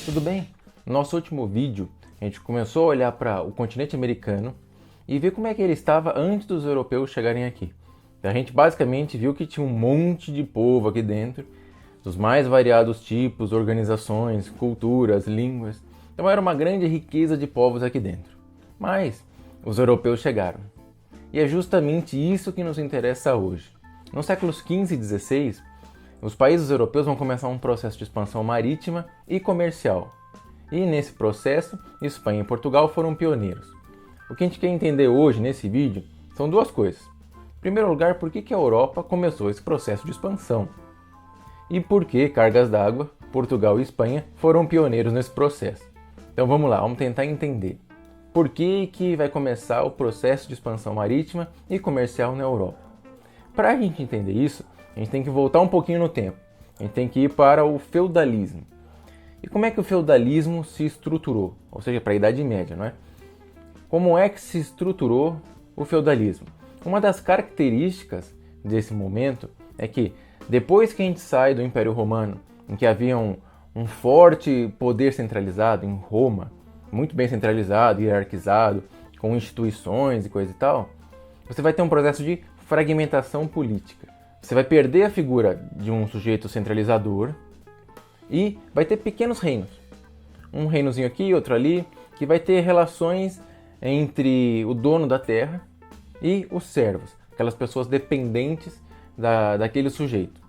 Tudo bem? No nosso último vídeo, a gente começou a olhar para o continente americano e ver como é que ele estava antes dos europeus chegarem aqui. A gente basicamente viu que tinha um monte de povo aqui dentro, dos mais variados tipos, organizações, culturas, línguas. Então era uma grande riqueza de povos aqui dentro. Mas os europeus chegaram. E é justamente isso que nos interessa hoje. Nos séculos XV e XVI, os países europeus vão começar um processo de expansão marítima e comercial. E nesse processo, Espanha e Portugal foram pioneiros. O que a gente quer entender hoje nesse vídeo são duas coisas. Em primeiro lugar, por que a Europa começou esse processo de expansão? E por que cargas d'água, Portugal e Espanha foram pioneiros nesse processo? Então vamos lá, vamos tentar entender. Por que vai começar o processo de expansão marítima e comercial na Europa? Para a gente entender isso, a gente tem que voltar um pouquinho no tempo. A gente tem que ir para o feudalismo. E como é que o feudalismo se estruturou? Ou seja, para a Idade Média, não é? Como é que se estruturou o feudalismo? Uma das características desse momento é que, depois que a gente sai do Império Romano, em que havia um forte poder centralizado em Roma, muito bem centralizado, hierarquizado, com instituições e coisa e tal, você vai ter um processo de fragmentação política. Você vai perder a figura de um sujeito centralizador e vai ter pequenos reinos. Um reinozinho aqui, outro ali, que vai ter relações entre o dono da terra e os servos, aquelas pessoas dependentes daquele sujeito.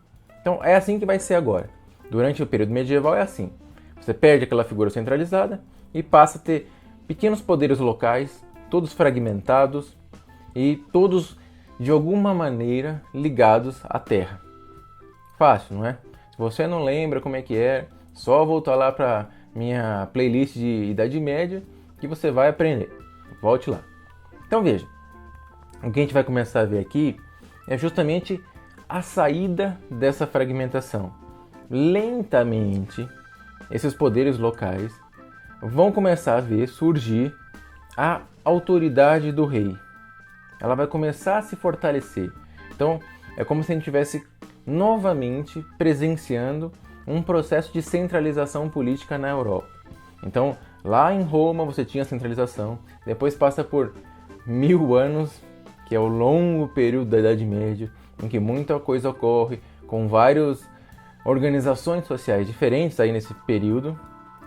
Então é assim que vai ser agora. Durante o período medieval é assim. Você perde aquela figura centralizada e passa a ter pequenos poderes locais, todos fragmentados e todos de alguma maneira ligados à terra. Fácil, não é? Se você não lembra como é que é, só voltar lá para minha playlist de Idade Média que você vai aprender. Volte lá. Então veja, o que a gente vai começar a ver aqui é justamente a saída dessa fragmentação. Lentamente, esses poderes locais vão começar a ver surgir a autoridade do rei. Ela vai começar a se fortalecer. Então, é como se a gente estivesse novamente presenciando um processo de centralização política na Europa. Então, lá em Roma você tinha centralização, depois passa por 1000 anos, que é o longo período da Idade Média, em que muita coisa ocorre, com várias organizações sociais diferentes aí nesse período,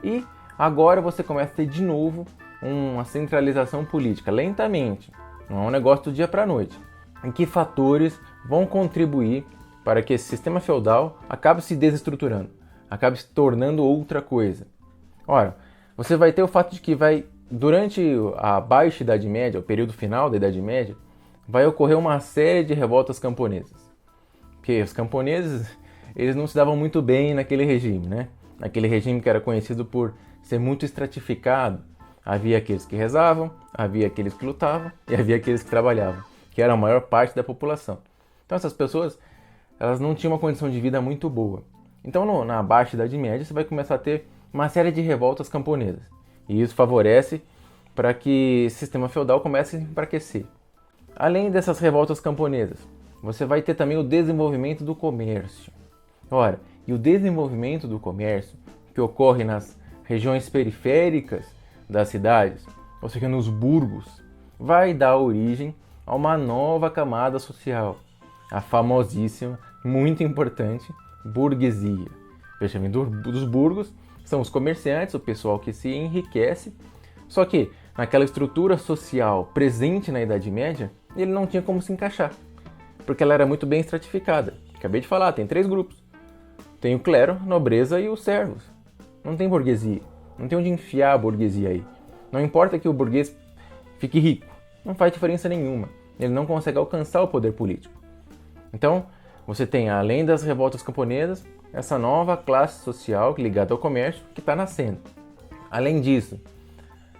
e agora você começa a ter de novo uma centralização política, lentamente. Não é um negócio do dia para a noite. Em que fatores vão contribuir para que esse sistema feudal acabe se desestruturando, acabe se tornando outra coisa? Ora, você vai ter o fato de que durante a Baixa Idade Média, o período final da Idade Média, vai ocorrer uma série de revoltas camponesas. Porque os camponeses, eles não se davam muito bem naquele regime, né? Naquele regime que era conhecido por ser muito estratificado. Havia aqueles que rezavam, havia aqueles que lutavam e havia aqueles que trabalhavam, que era a maior parte da população. Então essas pessoas, elas não tinham uma condição de vida muito boa. Então na Baixa Idade Média você vai começar a ter uma série de revoltas camponesas. E isso favorece para que esse sistema feudal comece a se enfraquecer. Além dessas revoltas camponesas, você vai ter também o desenvolvimento do comércio. Ora, e o desenvolvimento do comércio que ocorre nas regiões periféricas das cidades, ou seja, nos burgos, vai dar origem a uma nova camada social, a famosíssima, muito importante, burguesia. Veja bem, dos burgos são os comerciantes, o pessoal que se enriquece, só que naquela estrutura social presente na Idade Média, ele não tinha como se encaixar, porque ela era muito bem estratificada. Acabei de falar, tem 3 grupos. Tem o clero, nobreza e os servos. Não tem burguesia. Não tem onde enfiar a burguesia aí. Não importa que o burguês fique rico. Não faz diferença nenhuma. Ele não consegue alcançar o poder político. Então, você tem, além das revoltas camponesas, essa nova classe social ligada ao comércio que está nascendo. Além disso,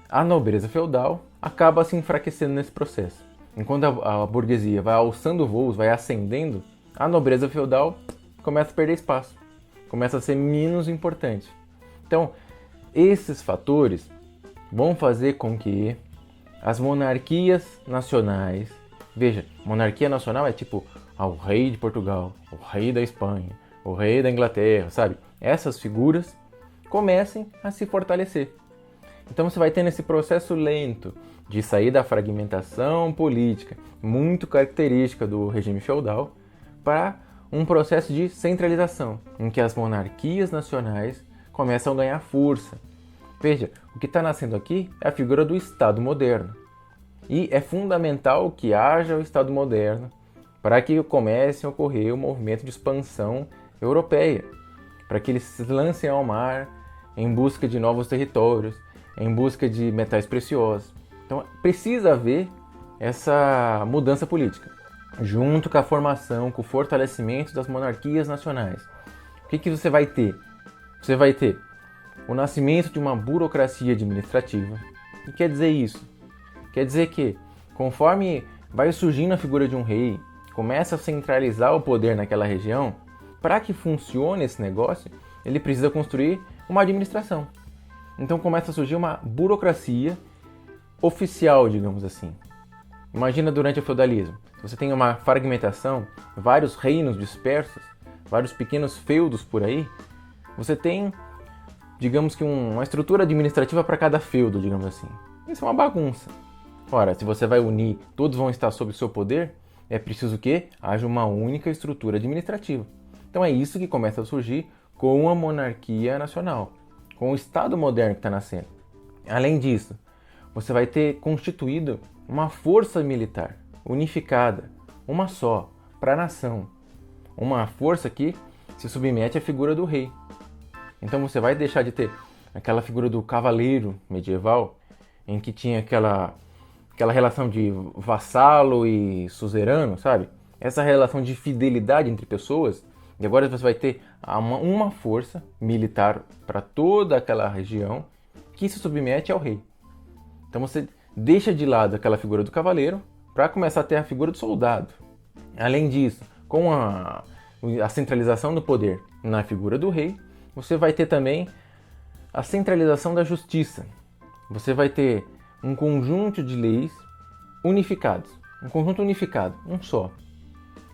a nobreza feudal acaba se enfraquecendo nesse processo. Enquanto a burguesia vai alçando voos, vai ascendendo, a nobreza feudal começa a perder espaço. Começa a ser menos importante. Então, esses fatores vão fazer com que as monarquias nacionais... Veja, monarquia nacional é tipo o rei de Portugal, o rei da Espanha, o rei da Inglaterra, sabe? Essas figuras comecem a se fortalecer. Então você vai tendo esse processo lento de sair da fragmentação política, muito característica do regime feudal, para um processo de centralização, em que as monarquias nacionais começam a ganhar força. Veja, o que está nascendo aqui é a figura do Estado moderno. E é fundamental que haja o Estado moderno para que comece a ocorrer o movimento de expansão europeia, para que eles se lancem ao mar em busca de novos territórios, em busca de metais preciosos. Então precisa haver essa mudança política, junto com a formação, com o fortalecimento das monarquias nacionais. O que você vai ter? Você vai ter o nascimento de uma burocracia administrativa. O que quer dizer isso? Quer dizer que, conforme vai surgindo a figura de um rei, começa a centralizar o poder naquela região, para que funcione esse negócio, ele precisa construir uma administração. Então começa a surgir uma burocracia oficial, digamos assim. Imagina durante o feudalismo, se você tem uma fragmentação, vários reinos dispersos, vários pequenos feudos por aí, você tem, digamos que uma estrutura administrativa para cada feudo, digamos assim. Isso é uma bagunça. Ora, se você vai unir, todos vão estar sob o seu poder, é preciso que haja uma única estrutura administrativa. Então é isso que começa a surgir com a monarquia nacional, com o Estado moderno que está nascendo. Além disso, você vai ter constituído uma força militar unificada, uma só, para a nação. Uma força que se submete à figura do rei. Então você vai deixar de ter aquela figura do cavaleiro medieval, em que tinha aquela relação de vassalo e suzerano, sabe? Essa relação de fidelidade entre pessoas. E agora você vai ter uma força militar para toda aquela região que se submete ao rei. Então você deixa de lado aquela figura do cavaleiro para começar a ter a figura do soldado. Além disso, com a centralização do poder na figura do rei, você vai ter também a centralização da justiça. Você vai ter um conjunto de leis unificados. Um conjunto unificado, um só.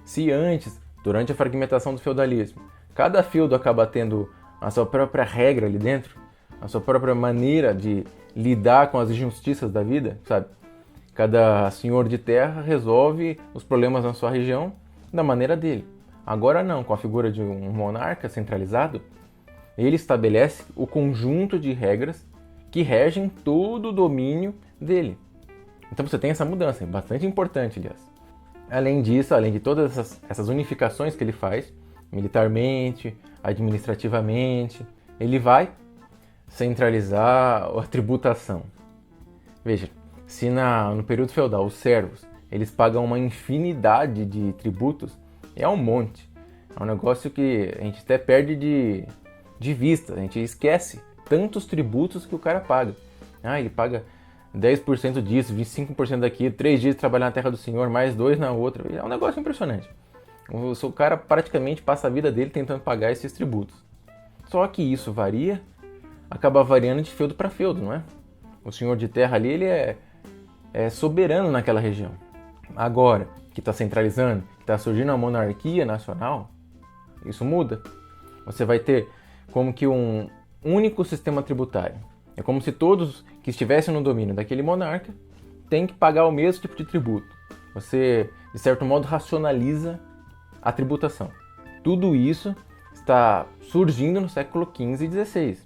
Se antes, durante a fragmentação do feudalismo, cada feudo acaba tendo a sua própria regra ali dentro, a sua própria maneira de lidar com as injustiças da vida, sabe? Cada senhor de terra resolve os problemas na sua região da maneira dele. Agora não, com a figura de um monarca centralizado, ele estabelece o conjunto de regras que regem todo o domínio dele. Então você tem essa mudança, é bastante importante, aliás. Além disso, além de todas essas unificações que ele faz, militarmente, administrativamente, ele vai centralizar a tributação. Veja, se no período feudal os servos eles pagam uma infinidade de tributos, é um monte. É um negócio que a gente até perde de vista, a gente esquece tantos tributos que o cara paga. Ele paga 10% disso, 25% daquilo, 3 dias de trabalhar na terra do senhor, mais 2 na outra. É um negócio impressionante. O cara praticamente passa a vida dele tentando pagar esses tributos. Só que isso acaba variando de feudo para feudo, não é? O senhor de terra ali, ele é soberano naquela região. Agora, que está centralizando, que está surgindo a monarquia nacional, isso muda. Você vai ter como que um único sistema tributário. É como se todos que estivessem no domínio daquele monarca têm que pagar o mesmo tipo de tributo. Você, de certo modo, racionaliza a tributação. Tudo isso está surgindo no século XV e XVI.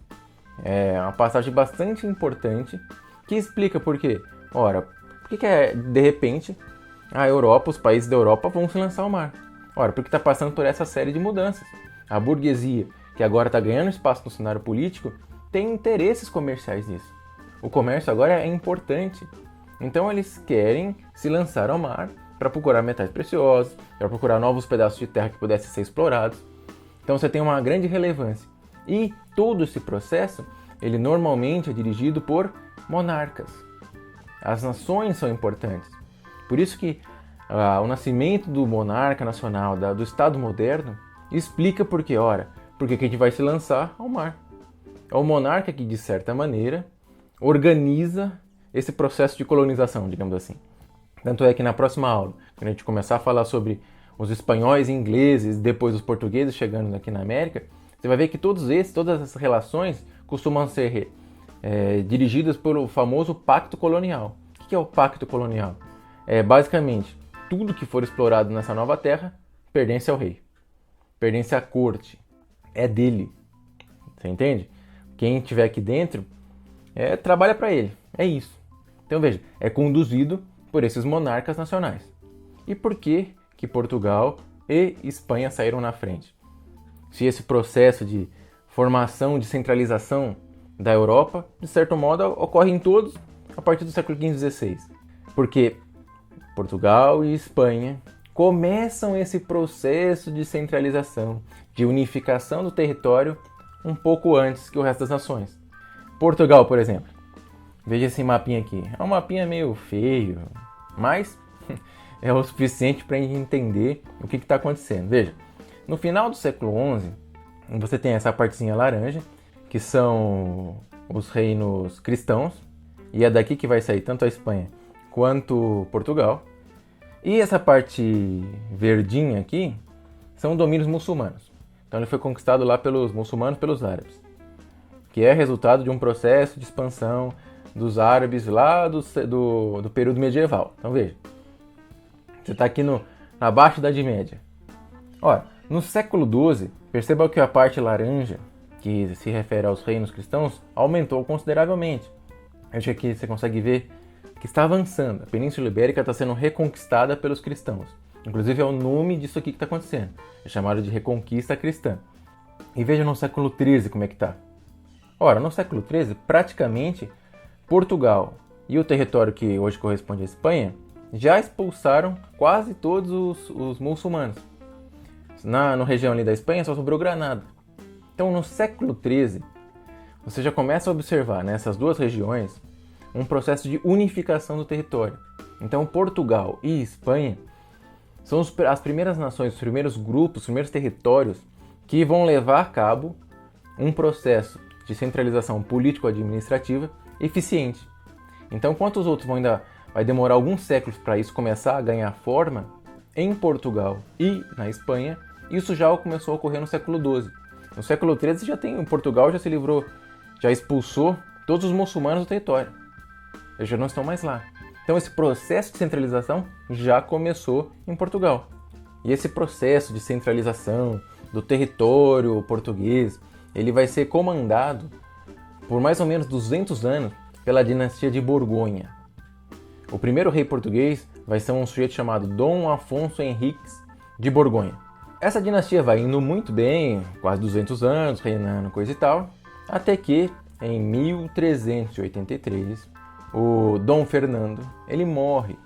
É uma passagem bastante importante que explica por quê. Ora, por que de repente a Europa, os países da Europa vão se lançar ao mar? Ora, porque está passando por essa série de mudanças. A burguesia, que agora está ganhando espaço no cenário político, tem interesses comerciais nisso. O comércio agora é importante. Então eles querem se lançar ao mar para procurar metais preciosos, para procurar novos pedaços de terra que pudessem ser explorados. Então você tem uma grande relevância. E todo esse processo, ele normalmente é dirigido por monarcas. As nações são importantes. Por isso que o nascimento do monarca nacional, do Estado moderno, explica por quê. Ora, porque a gente vai se lançar ao mar. É o monarca que, de certa maneira, organiza esse processo de colonização, digamos assim. Tanto é que na próxima aula, quando a gente começar a falar sobre os espanhóis e ingleses, depois os portugueses chegando aqui na América, você vai ver que todas essas relações costumam ser dirigidas pelo famoso Pacto Colonial. O que é o Pacto Colonial? Basicamente, tudo que for explorado nessa nova terra pertence ao rei, pertence à corte, é dele. Você entende? Quem estiver aqui dentro trabalha para ele, é isso. Então veja, é conduzido por esses monarcas nacionais. E por que Portugal e Espanha saíram na frente? Se esse processo de formação, de centralização da Europa, de certo modo, ocorre em todos a partir do século XV e XVI. Porque Portugal e Espanha começam esse processo de centralização, de unificação do território um pouco antes que o resto das nações. Portugal, por exemplo. Veja esse mapinha aqui. É um mapinha meio feio, mas é o suficiente para a gente entender o que está acontecendo. Veja, no final do século XI, você tem essa partezinha laranja, que são os reinos cristãos, e é daqui que vai sair tanto a Espanha quanto Portugal. E essa parte verdinha aqui são domínios muçulmanos. Então ele foi conquistado lá pelos muçulmanos, pelos árabes, que é resultado de um processo de expansão dos árabes lá do período medieval. Então veja, você está aqui na Baixa Idade Média. Ora, no século XII, perceba que a parte laranja, que se refere aos reinos cristãos, aumentou consideravelmente. Acho que aqui você consegue ver que está avançando. A Península Ibérica está sendo reconquistada pelos cristãos. Inclusive é o nome disso aqui que está acontecendo. É chamado de Reconquista Cristã. E veja no século XIII como é que está. Ora, no século XIII, praticamente, Portugal e o território que hoje corresponde à Espanha já expulsaram quase todos os muçulmanos. Na região ali da Espanha só sobrou Granada. Então no século XIII, você já começa a observar nessas duas regiões um processo de unificação do território. Então Portugal e Espanha são as primeiras nações, os primeiros grupos, os primeiros territórios que vão levar a cabo um processo de centralização político-administrativa eficiente. Então, enquanto os outros vai demorar alguns séculos para isso começar a ganhar forma, em Portugal e na Espanha, isso já começou a ocorrer no século XII. No século XIII Portugal já se livrou, já expulsou todos os muçulmanos do território. Eles já não estão mais lá. Então esse processo de centralização já começou em Portugal. E esse processo de centralização do território português, ele vai ser comandado por mais ou menos 200 anos pela dinastia de Borgonha. O primeiro rei português vai ser um sujeito chamado Dom Afonso Henriques de Borgonha. Essa dinastia vai indo muito bem, quase 200 anos, reinando, coisa e tal, até que em 1383 o Dom Fernando, ele morre.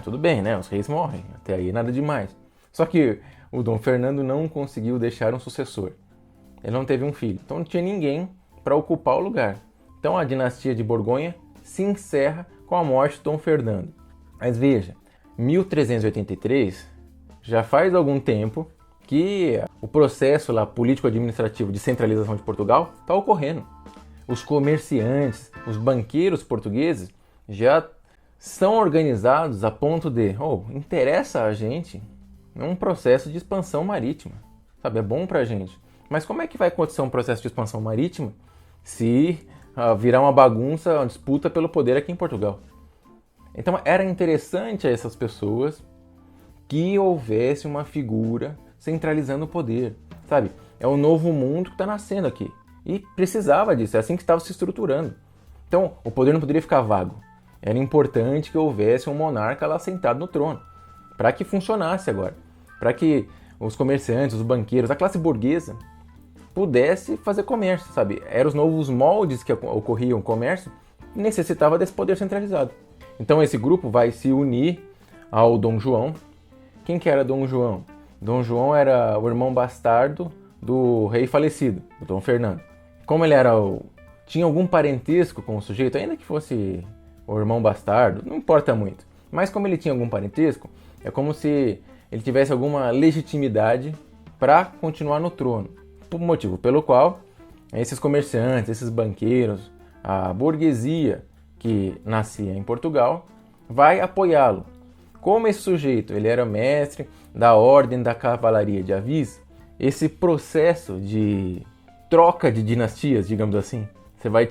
Tudo bem, né? Os reis morrem, até aí nada demais. Só que o Dom Fernando não conseguiu deixar um sucessor. Ele não teve um filho, então não tinha ninguém para ocupar o lugar. Então a dinastia de Borgonha se encerra com a morte de Dom Fernando. Mas veja, 1383 já faz algum tempo que o processo lá político-administrativo de centralização de Portugal está ocorrendo. Os comerciantes, os banqueiros portugueses já são organizados a ponto de, interessa a gente um processo de expansão marítima, sabe? É bom pra gente. Mas como é que vai acontecer um processo de expansão marítima se virar uma bagunça, uma disputa pelo poder aqui em Portugal? Então era interessante a essas pessoas que houvesse uma figura centralizando o poder, sabe? É o novo mundo que está nascendo aqui. E precisava disso, é assim que estava se estruturando. Então, o poder não poderia ficar vago. Era importante que houvesse um monarca lá sentado no trono, para que funcionasse agora. Para que os comerciantes, os banqueiros, a classe burguesa pudesse fazer comércio, sabe? Eram os novos moldes que ocorriam o comércio, necessitava desse poder centralizado. Então esse grupo vai se unir ao Dom João. Quem que era Dom João? Dom João era o irmão bastardo do rei falecido, o Dom Fernando. Como ele tinha algum parentesco com o sujeito, ainda que fosse o irmão bastardo, não importa muito. Mas como ele tinha algum parentesco, é como se ele tivesse alguma legitimidade para continuar no trono. Por motivo pelo qual esses comerciantes, esses banqueiros, a burguesia que nascia em Portugal, vai apoiá-lo. Como esse sujeito ele era mestre da Ordem da Cavalaria de Avis, esse processo de troca de dinastias, digamos assim, você vai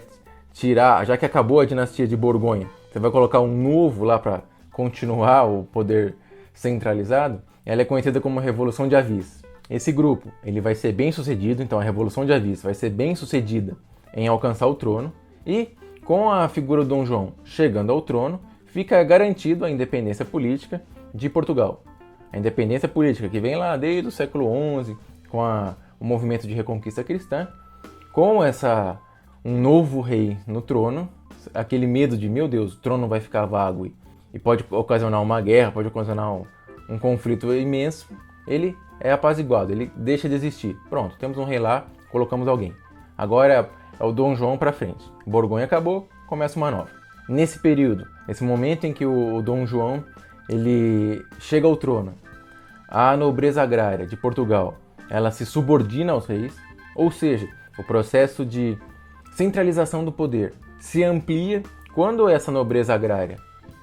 tirar, já que acabou a dinastia de Borgonha, você vai colocar um novo lá para continuar o poder centralizado, ela é conhecida como Revolução de Avis. Esse grupo, ele vai ser bem sucedido, então a Revolução de Avis vai ser bem sucedida em alcançar o trono, e com a figura do Dom João chegando ao trono, fica garantido a independência política de Portugal. A independência política que vem lá desde o século XI, com o movimento de reconquista cristã, com um novo rei no trono, aquele medo de, meu Deus, o trono vai ficar vago e pode ocasionar uma guerra, pode ocasionar um conflito imenso, ele é apaziguado, ele deixa de existir. Pronto, temos um rei lá, colocamos alguém. Agora é o Dom João para frente. Borgonha acabou, começa uma nova. Nesse período, nesse momento em que o Dom João ele chega ao trono, a nobreza agrária de Portugal, ela se subordina aos reis, ou seja, o processo de centralização do poder se amplia quando essa nobreza agrária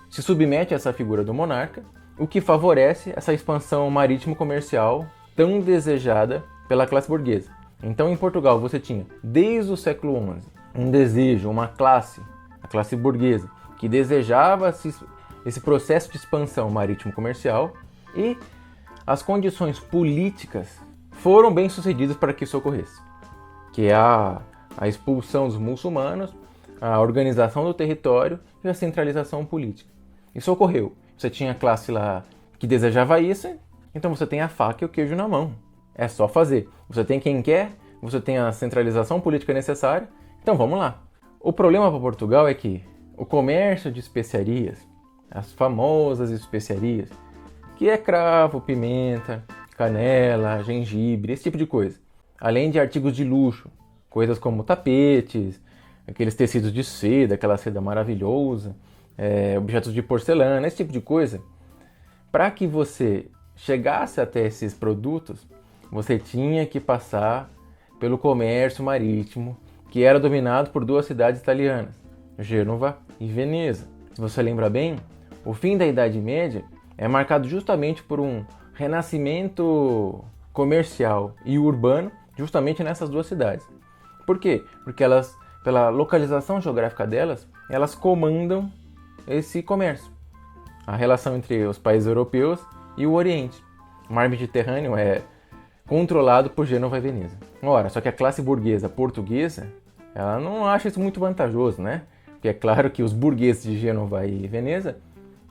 se submete a essa figura do monarca, o que favorece essa expansão marítimo-comercial tão desejada pela classe burguesa. Então, em Portugal, você tinha, desde o século XI, um desejo, uma classe, a classe burguesa, que desejava esse processo de expansão marítimo-comercial, e as condições políticas foram bem sucedidas para que isso ocorresse, que é a expulsão dos muçulmanos, a organização do território e a centralização política. Isso ocorreu. Você tinha a classe lá que desejava isso, então você tem a faca e o queijo na mão. É só fazer. Você tem quem quer, você tem a centralização política necessária, então vamos lá. O problema para Portugal é que o comércio de especiarias, as famosas especiarias, que é cravo, pimenta, canela, gengibre, esse tipo de coisa, além de artigos de luxo, coisas como tapetes, aqueles tecidos de seda, aquela seda maravilhosa, objetos de porcelana, esse tipo de coisa. Para que você chegasse até esses produtos, você tinha que passar pelo comércio marítimo, que era dominado por duas cidades italianas, Gênova e Veneza. Se você lembra bem, o fim da Idade Média é marcado justamente por um renascimento comercial e urbano, justamente nessas duas cidades. Por quê? Porque elas, pela localização geográfica delas, elas comandam esse comércio. A relação entre os países europeus e o Oriente. O mar Mediterrâneo é controlado por Gênova e Veneza. Ora, só que a classe burguesa portuguesa, ela não acha isso muito vantajoso, né? Porque é claro que os burgueses de Gênova e Veneza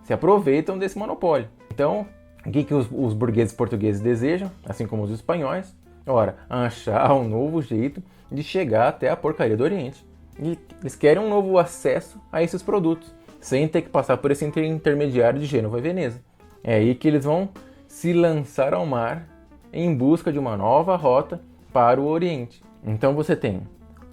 se aproveitam desse monopólio. Então, o que os burgueses portugueses desejam, assim como os espanhóis? Ora, achar um novo jeito de chegar até a porcaria do Oriente. E eles querem um novo acesso a esses produtos, sem ter que passar por esse intermediário de Gênova e Veneza. É aí que eles vão se lançar ao mar em busca de uma nova rota para o Oriente. Então você tem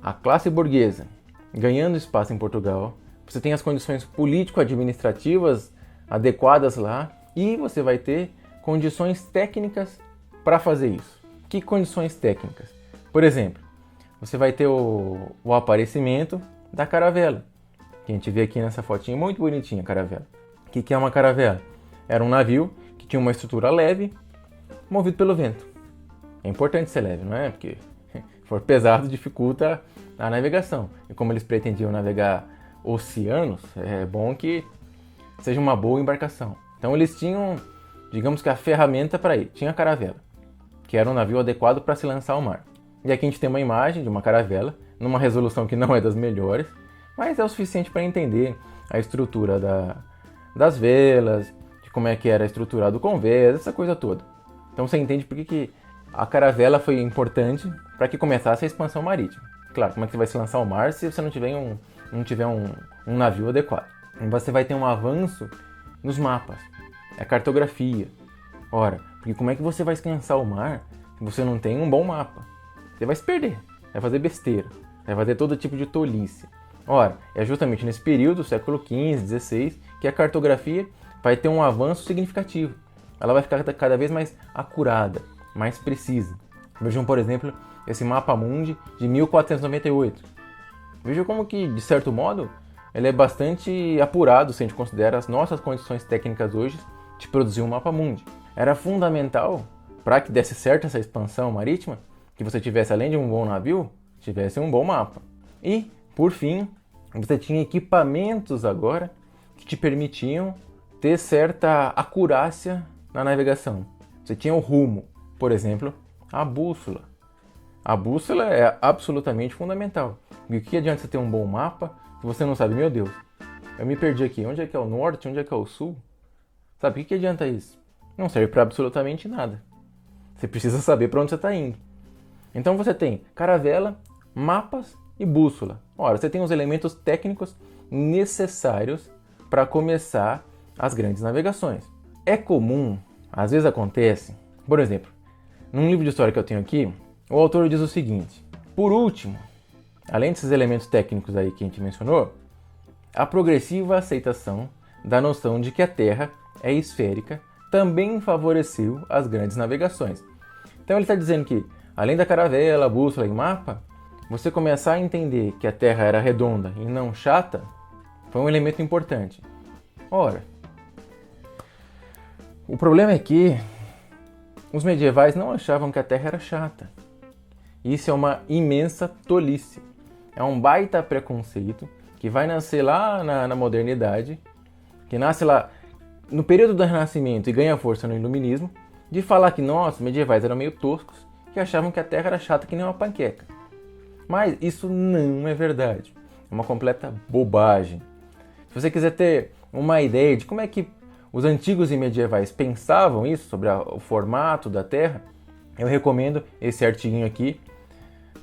a classe burguesa ganhando espaço em Portugal, você tem as condições político-administrativas adequadas lá, e você vai ter condições técnicas para fazer isso. Que condições técnicas? Por exemplo, você vai ter o aparecimento da caravela, que a gente vê aqui nessa fotinha muito bonitinha, a caravela. O que é uma caravela? Era um navio que tinha uma estrutura leve, movido pelo vento. É importante ser leve, não é? Porque se for pesado, dificulta a navegação. E como eles pretendiam navegar oceanos, é bom que seja uma boa embarcação. Então eles tinham, digamos que a ferramenta para ir. Tinha a caravela, que era um navio adequado para se lançar ao mar. E aqui a gente tem uma imagem de uma caravela, numa resolução que não é das melhores, mas é o suficiente para entender a estrutura das velas, de como é que era estruturado o convés, essa coisa toda. Então você entende por que a caravela foi importante para que começasse a expansão marítima. Claro, como é que você vai se lançar ao mar se você não tiver um navio adequado? E você vai ter um avanço nos mapas, a cartografia. Ora, porque como é que você vai se lançar ao mar se você não tem um bom mapa? Você vai se perder, vai fazer besteira, vai fazer todo tipo de tolice. Ora, é justamente nesse período, século XV, XVI, que a cartografia vai ter um avanço significativo. Ela vai ficar cada vez mais acurada, mais precisa. Vejam, por exemplo, esse mapa mundi de 1498. Vejam como que, de certo modo, ele é bastante apurado se a gente considera as nossas condições técnicas hoje de produzir um mapa mundi. Era fundamental para que desse certo essa expansão marítima, que você tivesse, além de um bom navio, tivesse um bom mapa. E, por fim, você tinha equipamentos agora que te permitiam ter certa acurácia na navegação. Você tinha o rumo, por exemplo, a bússola. A bússola é absolutamente fundamental. E o que adianta você ter um bom mapa se você não sabe, meu Deus, eu me perdi aqui, onde é que é o norte, onde é que é o sul? Sabe, o que adianta isso? Não serve para absolutamente nada. Você precisa saber para onde você está indo. Então você tem caravela, mapas e bússola. Ora, você tem os elementos técnicos necessários para começar as grandes navegações. É comum, às vezes acontece, por exemplo, num livro de história que eu tenho aqui, o autor diz o seguinte: por último, além desses elementos técnicos aí que a gente mencionou, a progressiva aceitação da noção de que a Terra é esférica também favoreceu as grandes navegações. Então ele está dizendo que, além da caravela, bússola e mapa, você começar a entender que a Terra era redonda e não chata foi um elemento importante. Ora, o problema é que os medievais não achavam que a Terra era chata. Isso é uma imensa tolice. É um baita preconceito que vai nascer lá na modernidade, que nasce lá no período do Renascimento e ganha força no Iluminismo, de falar que, nossa, medievais eram meio toscos, que achavam que a Terra era chata que nem uma panqueca. Mas isso não é verdade. É uma completa bobagem. Se você quiser ter uma ideia de como é que os antigos e medievais pensavam isso, sobre o formato da Terra, eu recomendo esse artiguinho aqui,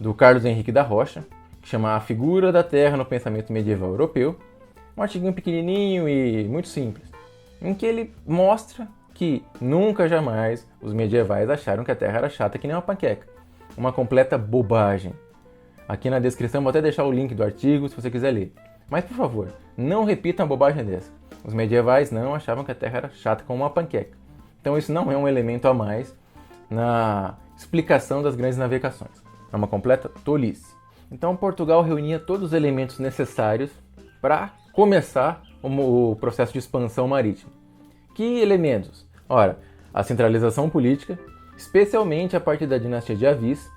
do Carlos Henrique da Rocha, que chama A Figura da Terra no Pensamento Medieval Europeu. Um artiguinho pequenininho e muito simples, em que ele mostra que nunca jamais os medievais acharam que a Terra era chata que nem uma panqueca. Uma completa bobagem. Aqui na descrição vou até deixar o link do artigo se você quiser ler. Mas, por favor, não repita uma bobagem dessa. Os medievais não achavam que a Terra era chata como uma panqueca. Então isso não é um elemento a mais na explicação das grandes navegações. É uma completa tolice. Então Portugal reunia todos os elementos necessários para começar o processo de expansão marítima. Que elementos? Ora, a centralização política, especialmente a partir da dinastia de Avis,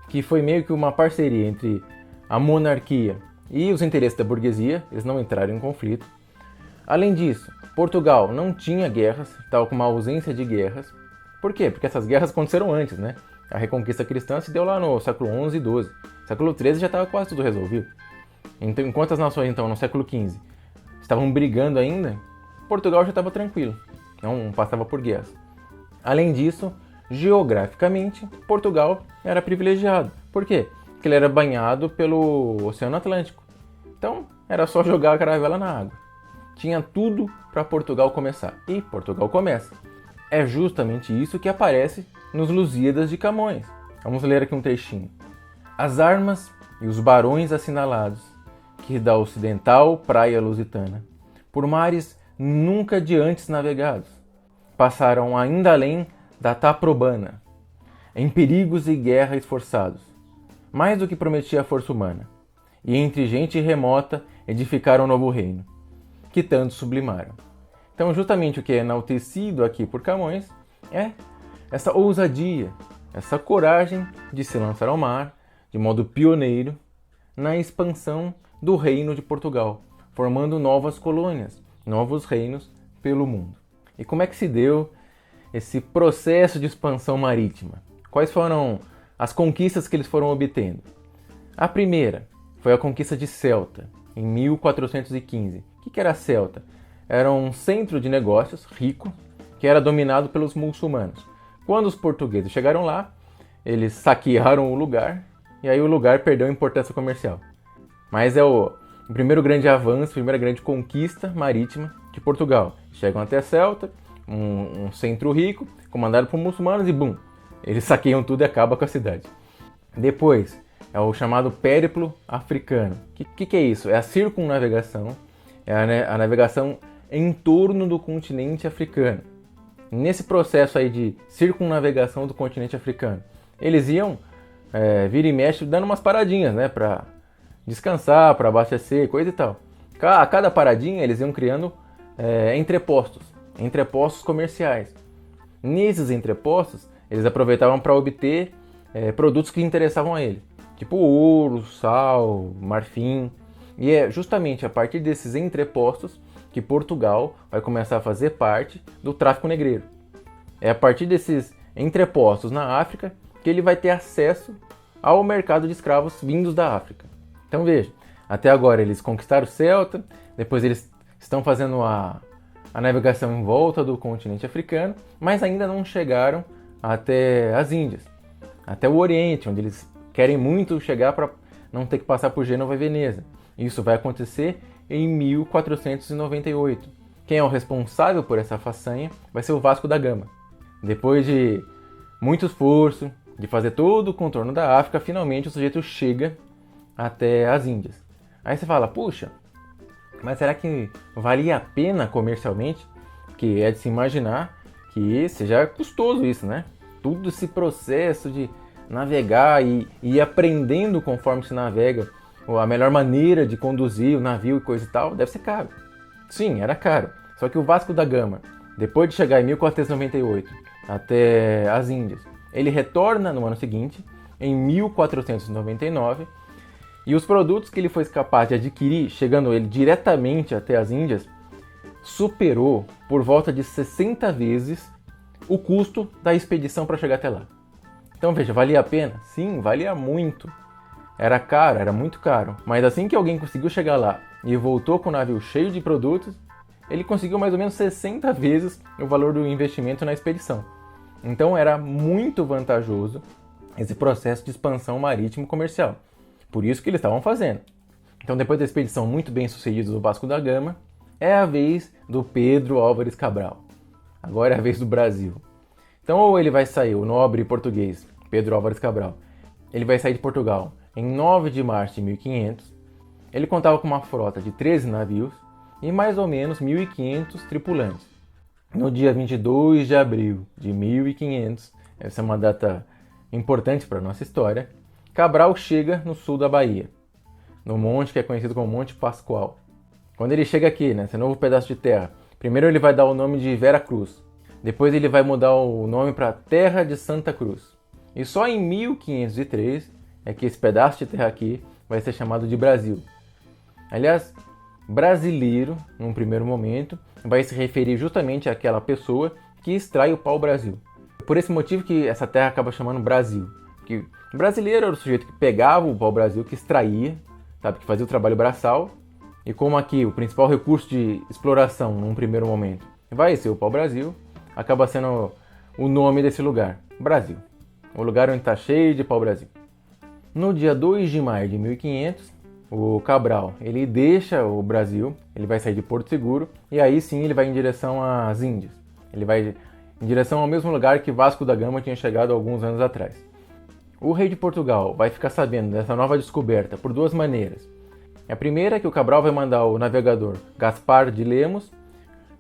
que foi meio que uma parceria entre a monarquia e os interesses da burguesia, eles não entraram em conflito. Além disso, Portugal não tinha guerras, tal como a ausência de guerras. Por quê? Porque essas guerras aconteceram antes, né? A Reconquista Cristã se deu lá no século XI e XII. Século XIII já estava quase tudo resolvido. Então, enquanto as nações, então, no século XV estavam brigando ainda, Portugal já estava tranquilo, não passava por guerras. Além disso, geograficamente, Portugal era privilegiado. Por quê? Porque ele era banhado pelo Oceano Atlântico. Então, era só jogar a caravela na água. Tinha tudo para Portugal começar. E Portugal começa. É justamente isso que aparece nos Lusíadas de Camões. Vamos ler aqui um trechinho. As armas e os barões assinalados, que da ocidental praia lusitana, por mares nunca de antes navegados, passaram ainda além da Taprobana, em perigos e guerra esforçados, mais do que prometia a força humana, e entre gente remota edificaram um novo reino, que tanto sublimaram. Então, justamente o que é enaltecido aqui por Camões é essa ousadia, essa coragem de se lançar ao mar, de modo pioneiro, na expansão do reino de Portugal, formando novas colônias, novos reinos pelo mundo. E como é que se deu esse processo de expansão marítima? Quais foram as conquistas que eles foram obtendo? A primeira foi a conquista de Celta, em 1415. O que era Celta? Era um centro de negócios rico que era dominado pelos muçulmanos. Quando os portugueses chegaram lá, eles saquearam o lugar e aí o lugar perdeu a importância comercial. Mas é o primeiro grande avanço, a primeira grande conquista marítima de Portugal. Chegam até Celta, um centro rico, comandado por muçulmanos e bum! Eles saqueiam tudo e acabam com a cidade. Depois, é o chamado périplo africano. O que é isso? É a circunnavegação, é a navegação em torno do continente africano. Nesse processo aí de circunnavegação do continente africano, eles iam vira e mexe dando umas paradinhas, né, para descansar, para abastecer, coisa e tal. A cada paradinha eles iam criando entrepostos comerciais. Nesses entrepostos Eles aproveitavam para obter produtos que interessavam a ele, tipo ouro, sal, marfim. E é justamente a partir desses entrepostos que Portugal vai começar a fazer parte do tráfico negreiro. É a partir desses entrepostos na África que ele vai ter acesso ao mercado de escravos vindos da África. Então veja, até agora eles conquistaram Ceuta, depois eles estão fazendo a navegação em volta do continente africano, mas ainda não chegaram até as Índias, até o Oriente, onde eles querem muito chegar para não ter que passar por Gênova e Veneza. Isso vai acontecer em 1498. Quem é o responsável por essa façanha vai ser o Vasco da Gama. Depois de muito esforço, de fazer todo o contorno da África, finalmente o sujeito chega até as Índias. Aí você fala, puxa, mas será que valia a pena comercialmente? Porque é de se imaginar que seja custoso isso, né? Todo esse processo de navegar e ir aprendendo conforme se navega a melhor maneira de conduzir o navio e coisa e tal, deve ser caro. Sim, era caro. Só que o Vasco da Gama, depois de chegar em 1498 até as Índias, ele retorna no ano seguinte, em 1499, e os produtos que ele foi capaz de adquirir, chegando ele diretamente até as Índias, superou por volta de 60 vezes o custo da expedição para chegar até lá. Então veja, valia a pena? Sim, valia muito. Era caro, era muito caro. Mas assim que alguém conseguiu chegar lá e voltou com o navio cheio de produtos, ele conseguiu mais ou menos 60 vezes o valor do investimento na expedição. Então era muito vantajoso esse processo de expansão marítimo comercial. Por isso que eles estavam fazendo. Então depois da expedição muito bem sucedida do Vasco da Gama, é a vez do Pedro Álvares Cabral. Agora é a vez do Brasil. Então ou ele vai sair, o nobre português Pedro Álvares Cabral, ele vai sair de Portugal em 9 de março de 1500. Ele contava com uma frota de 13 navios e mais ou menos 1.500 tripulantes. No dia 22 de abril de 1500, essa é uma data importante para a nossa história, Cabral chega no sul da Bahia, no monte que é conhecido como Monte Pascoal. Quando ele chega aqui, nesse novo pedaço de terra, primeiro ele vai dar o nome de Vera Cruz, depois ele vai mudar o nome para Terra de Santa Cruz. E só em 1503 é que esse pedaço de terra aqui vai ser chamado de Brasil. Aliás, brasileiro, num primeiro momento, vai se referir justamente àquela pessoa que extrai o pau-brasil. Por esse motivo que essa terra acaba chamando Brasil. Que brasileiro era o sujeito que pegava o pau-brasil, que extraía, sabe, que fazia o trabalho braçal. E como aqui o principal recurso de exploração, num primeiro momento, vai ser o pau-brasil, acaba sendo o nome desse lugar, Brasil. O lugar onde está cheio de pau-brasil. No dia 2 de maio de 1500, o Cabral ele deixa o Brasil, ele vai sair de Porto Seguro e aí sim ele vai em direção às Índias. Ele vai em direção ao mesmo lugar que Vasco da Gama tinha chegado alguns anos atrás. O rei de Portugal vai ficar sabendo dessa nova descoberta por duas maneiras. A primeira é que o Cabral vai mandar o navegador Gaspar de Lemos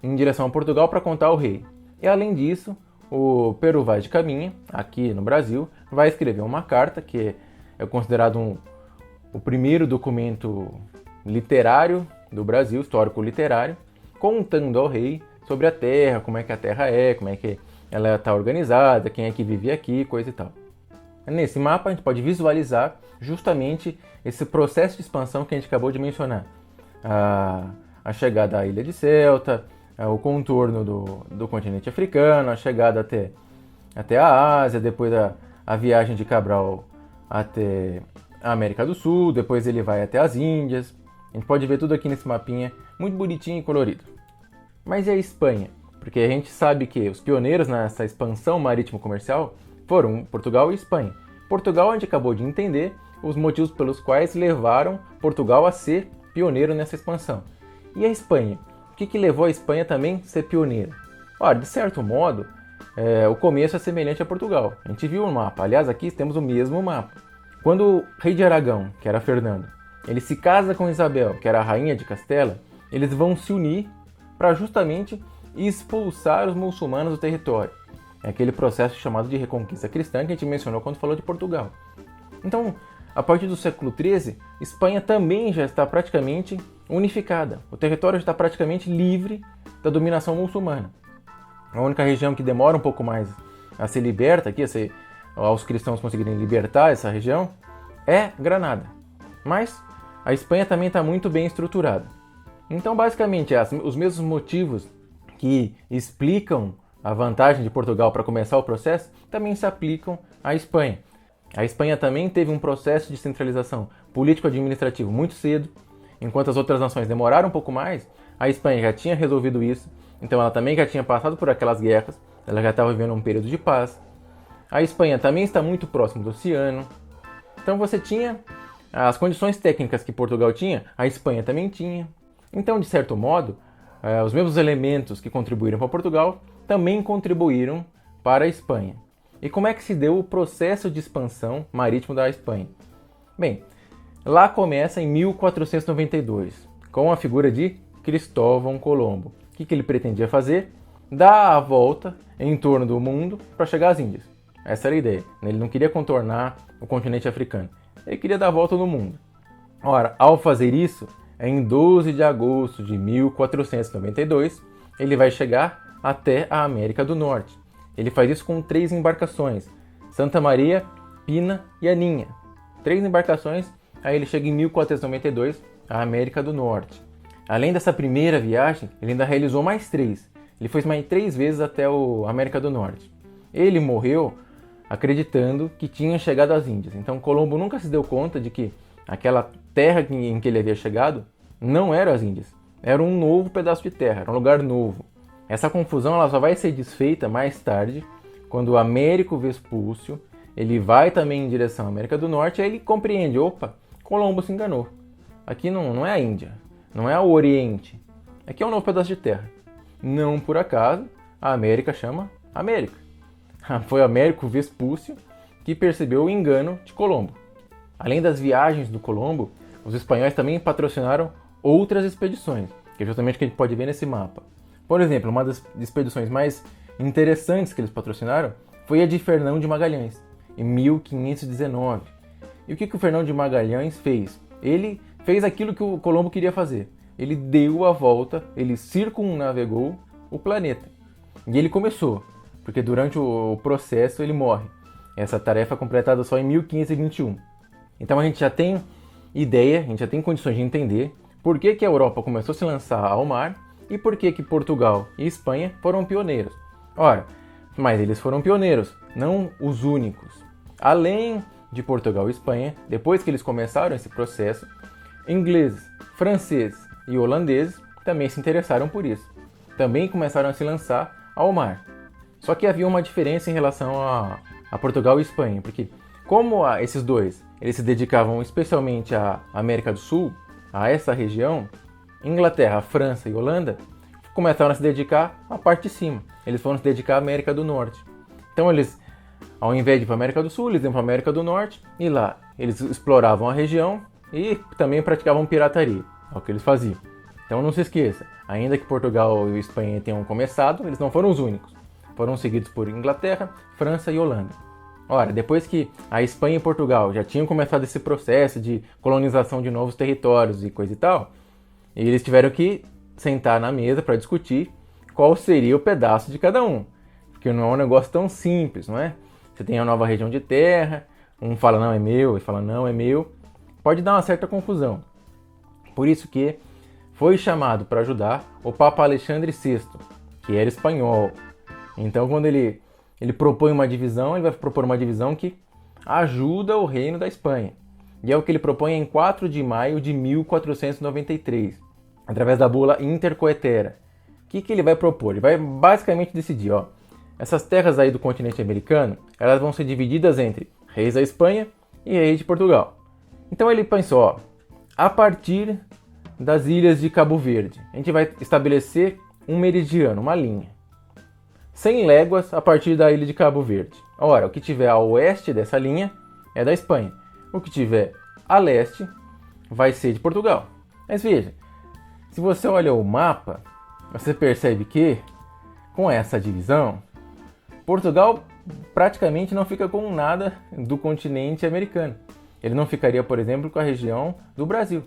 em direção a Portugal para contar ao rei. E além disso, o Peru Vaz de Caminha, aqui no Brasil, vai escrever uma carta que é considerado o primeiro documento literário do Brasil, histórico literário, contando ao rei sobre a terra, como é que a terra é, como é que ela está organizada, quem é que vive aqui, coisa e tal. Nesse mapa a gente pode visualizar justamente esse processo de expansão que a gente acabou de mencionar. A chegada à ilha de Ceuta, o contorno do continente africano, a chegada até a Ásia, depois a viagem de Cabral até a América do Sul, depois ele vai até as Índias. A gente pode ver tudo aqui nesse mapinha, muito bonitinho e colorido. Mas e a Espanha? Porque a gente sabe que os pioneiros nessa expansão marítimo-comercial foram Portugal e Espanha. Portugal a gente acabou de entender os motivos pelos quais levaram Portugal a ser pioneiro nessa expansão. E a Espanha? O que levou a Espanha também a ser pioneira? Ora, de certo modo, o começo é semelhante a Portugal. A gente viu o mapa. Aliás, aqui temos o mesmo mapa. Quando o rei de Aragão, que era Fernando, ele se casa com Isabel, que era a rainha de Castela, eles vão se unir para justamente expulsar os muçulmanos do território. É aquele processo chamado de reconquista cristã que a gente mencionou quando falou de Portugal. Então, a partir do século XIII, Espanha também já está praticamente unificada. O território já está praticamente livre da dominação muçulmana. A única região que demora um pouco mais a ser liberta aqui, aos cristãos conseguirem libertar essa região, é Granada. Mas a Espanha também está muito bem estruturada. Então, basicamente, os mesmos motivos que explicam a vantagem de Portugal para começar o processo também se aplicam à Espanha. A Espanha também teve um processo de centralização político-administrativo muito cedo, enquanto as outras nações demoraram um pouco mais. A Espanha já tinha resolvido isso, então ela também já tinha passado por aquelas guerras, ela já estava vivendo um período de paz. A Espanha também está muito próximo do oceano. Então você tinha as condições técnicas que Portugal tinha, a Espanha também tinha. Então, de certo modo, os mesmos elementos que contribuíram para Portugal também contribuíram para a Espanha. E como é que se deu o processo de expansão marítimo da Espanha? Bem, lá começa em 1492, com a figura de Cristóvão Colombo. O que ele pretendia fazer? Dar a volta em torno do mundo para chegar às Índias. Essa era a ideia. Ele não queria contornar o continente africano. Ele queria dar a volta no mundo. Ora, ao fazer isso, em 12 de agosto de 1492, ele vai chegar até a América do Norte. Ele faz isso com 3 embarcações, Santa Maria, Pina e Aninha. 3 embarcações, aí ele chega em 1492 à América do Norte. Além dessa primeira viagem, ele ainda realizou mais 3. Ele foi mais 3 vezes até a América do Norte. Ele morreu acreditando que tinha chegado às Índias. Então Colombo nunca se deu conta de que aquela terra em que ele havia chegado não era as Índias. Era um novo pedaço de terra, era um lugar novo. Essa confusão ela só vai ser desfeita mais tarde, quando o Américo Vespúcio ele vai também em direção à América do Norte e aí ele compreende, opa, Colombo se enganou. Aqui não é a Índia, não é o Oriente. Aqui é um novo pedaço de terra. Não por acaso, a América chama América. Foi Américo Vespúcio que percebeu o engano de Colombo. Além das viagens do Colombo, os espanhóis também patrocinaram outras expedições, que é justamente o que a gente pode ver nesse mapa. Por exemplo, uma das expedições mais interessantes que eles patrocinaram foi a de Fernão de Magalhães, em 1519. E o que o Fernão de Magalhães fez? Ele fez aquilo que o Colombo queria fazer. Ele deu a volta, ele circunnavegou o planeta. E ele começou, porque durante o processo ele morre. Essa tarefa é completada só em 1521. Então a gente já tem ideia, a gente já tem condições de entender por que a Europa começou a se lançar ao mar e por que Portugal e Espanha foram pioneiros. Ora, mas eles foram pioneiros, não os únicos. Além de Portugal e Espanha, depois que eles começaram esse processo, ingleses, franceses e holandeses também se interessaram por isso. Também começaram a se lançar ao mar. Só que havia uma diferença em relação a Portugal e Espanha, porque como esses dois eles se dedicavam especialmente à América do Sul, a essa região, Inglaterra, França e Holanda começaram a se dedicar à parte de cima. Eles foram se dedicar à América do Norte. Então eles, ao invés de ir para a América do Sul, eles iam para a América do Norte e lá eles exploravam a região e também praticavam pirataria. É o que eles faziam. Então não se esqueça, ainda que Portugal e Espanha tenham começado, eles não foram os únicos. Foram seguidos por Inglaterra, França e Holanda. Ora, depois que a Espanha e Portugal já tinham começado esse processo de colonização de novos territórios e coisa e tal, eles tiveram que sentar na mesa para discutir qual seria o pedaço de cada um. Porque não é um negócio tão simples, não é? Você tem a nova região de terra, um fala não é meu, e fala não é meu. Pode dar uma certa confusão. Por isso que foi chamado para ajudar o Papa Alexandre VI, que era espanhol. Então quando ele propõe uma divisão, ele vai propor uma divisão que ajuda o reino da Espanha. E é o que ele propõe em 4 de maio de 1493, através da bula Intercoetera. O que ele vai propor? Ele vai basicamente decidir, essas terras aí do continente americano, elas vão ser divididas entre reis da Espanha e reis de Portugal. Então ele pensou, a partir das ilhas de Cabo Verde, a gente vai estabelecer um meridiano, uma linha. 100 léguas a partir da ilha de Cabo Verde. Ora, o que tiver a oeste dessa linha é da Espanha. O que tiver a leste vai ser de Portugal. Mas veja, se você olha o mapa, você percebe que, com essa divisão, Portugal praticamente não fica com nada do continente americano. Ele não ficaria, por exemplo, com a região do Brasil,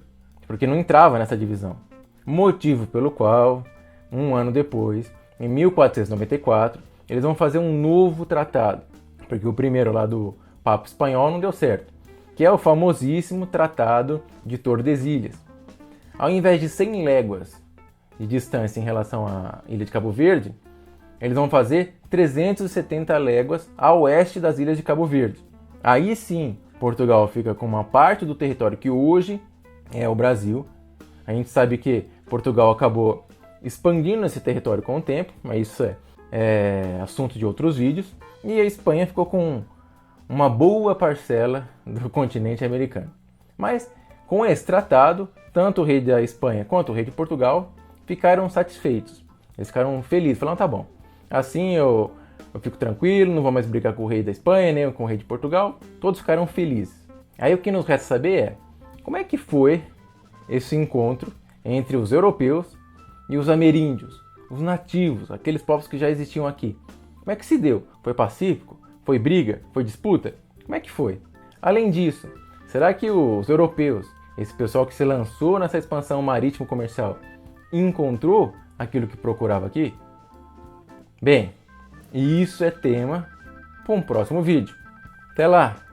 porque não entrava nessa divisão. Motivo pelo qual, um ano depois, em 1494, eles vão fazer um novo tratado, porque o primeiro lá do Papa Espanhol não deu certo, que é o famosíssimo Tratado de Tordesilhas. Ao invés de 100 léguas de distância em relação à ilha de Cabo Verde, eles vão fazer 370 léguas a oeste das ilhas de Cabo Verde. Aí sim, Portugal fica com uma parte do território que hoje é o Brasil. A gente sabe que Portugal acabou expandindo esse território com o tempo, mas isso é assunto de outros vídeos. E a Espanha ficou com uma boa parcela do continente americano. Mas com esse tratado, tanto o rei da Espanha quanto o rei de Portugal ficaram satisfeitos. Eles ficaram felizes, falaram, tá bom, assim eu fico tranquilo, não vou mais brigar com o rei da Espanha, nem com o rei de Portugal. Todos ficaram felizes. Aí o que nos resta saber é, como é que foi esse encontro entre os europeus e os ameríndios, os nativos, aqueles povos que já existiam aqui. Como é que se deu? Foi pacífico? Foi briga? Foi disputa? Como é que foi? Além disso, será que os europeus, esse pessoal que se lançou nessa expansão marítimo-comercial, encontrou aquilo que procurava aqui? Bem, isso é tema para um próximo vídeo. Até lá!